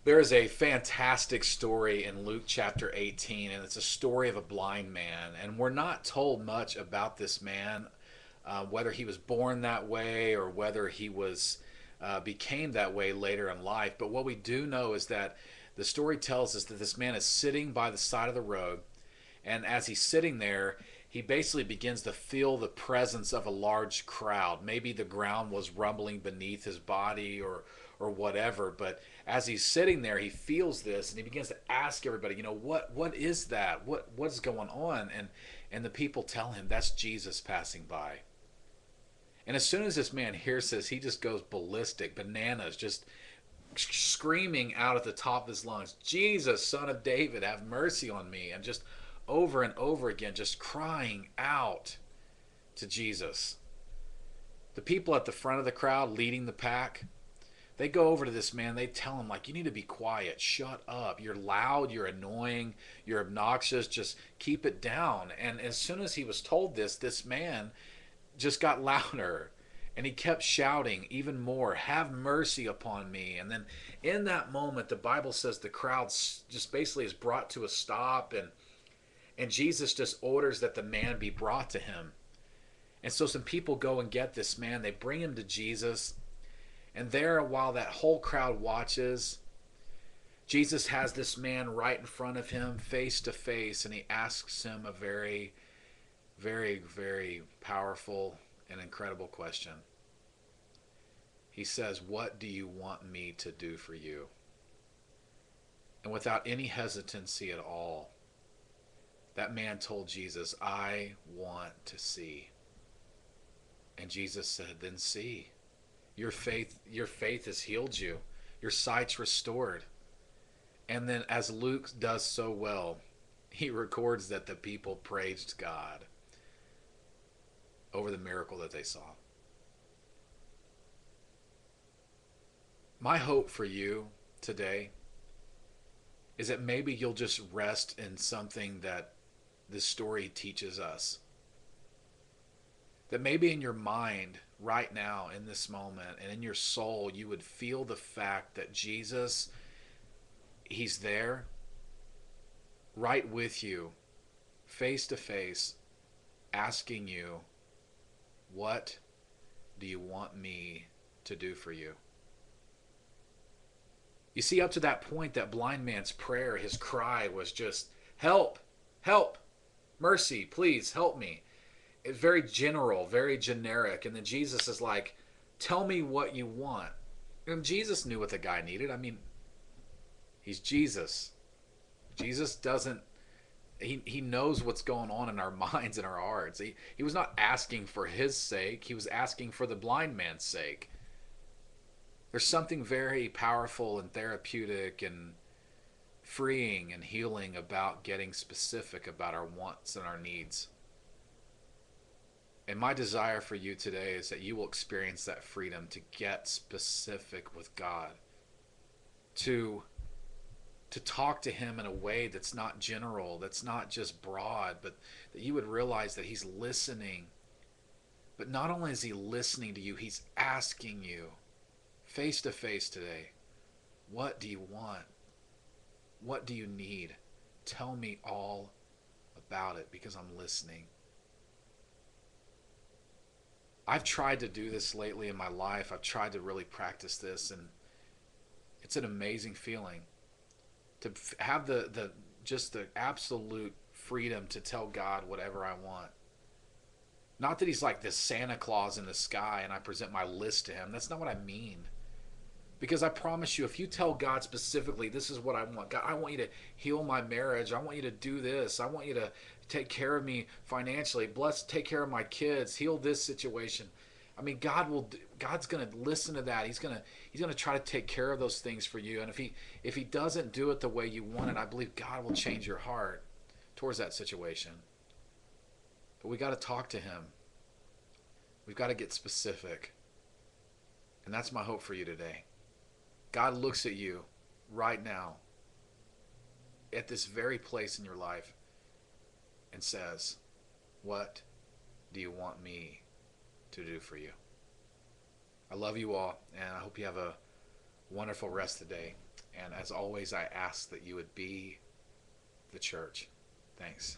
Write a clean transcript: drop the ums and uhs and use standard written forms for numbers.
There is a fantastic story in Luke chapter 18, and it's a story of a blind man. And we're not told much about this man, whether he was born that way or whether he was became that way later in life. But what we do know is that the story tells us that this man is sitting by the side of the road, and as he's sitting there, he basically begins to feel the presence of a large crowd. Maybe the ground was rumbling beneath his body or whatever, but as he's sitting there, he feels this and he begins to ask everybody, what is that? What is going on? And the people tell him that's Jesus passing by. And as soon as this man hears this, he just goes ballistic, bananas, just screaming out at the top of his lungs, Jesus, son of David, have mercy on me. And just over and over again, just crying out to Jesus. The people at the front of the crowd leading the pack, they go over to this man. They tell him, like, you need to be quiet. Shut up. You're loud. You're annoying. You're obnoxious. Just keep it down. And as soon as he was told this man just got louder. And he kept shouting even more, have mercy upon me. And then in that moment, the Bible says the crowd just basically is brought to a stop. And Jesus just orders that the man be brought to him. And so some people go and get this man. They bring him to Jesus. And there, while that whole crowd watches, Jesus has this man right in front of him, face to face, and he asks him a very, very, very powerful and incredible question. He says, what do you want me to do for you? And without any hesitancy at all, that man told Jesus, I want to see. And Jesus said, then see. Your faith has healed you. Your sight's restored. And then, as Luke does so well, he records that the people praised God over the miracle that they saw. My hope for you today is that maybe you'll just rest in something that this story teaches us. That maybe in your mind right now, in this moment, and in your soul, you would feel the fact that Jesus, he's there, right with you, face to face, asking you, what do you want me to do for you? You see, up to that point, that blind man's prayer, his cry was just, help, help, mercy, please help me. It's very general, very generic. And then Jesus is like, tell me what you want. And Jesus knew what the guy needed. I mean, he's Jesus. Jesus doesn't, he knows what's going on in our minds and our hearts. He was not asking for his sake. He was asking for the blind man's sake. There's something very powerful and therapeutic and freeing and healing about getting specific about our wants and our needs. And my desire for you today is that you will experience that freedom to get specific with God, to talk to him in a way that's not general, that's not just broad, but that you would realize that he's listening. But not only is he listening to you, he's asking you face to face today, what do you want? What do you need? Tell me all about it because I'm listening. I've tried to do this lately in my life. I've tried to really practice this, and it's an amazing feeling to have the just the absolute freedom to tell God whatever I want. Not that he's like this Santa Claus in the sky and I present my list to him. That's not what I mean. Because I promise you, if you tell God specifically, this is what I want. God, I want you to heal my marriage. I want you to do this. I want you to take care of me financially. Take care of my kids. Heal this situation. I mean, God's going to listen to that. He's going to try to take care of those things for you. And if he doesn't do it the way you want it, I believe God will change your heart towards that situation. But we got to talk to him. We've got to get specific. And that's my hope for you today. God looks at you right now at this very place in your life and says, what do you want me to do for you? I love you all, and I hope you have a wonderful rest of the day. And as always, I ask that you would be the church. Thanks.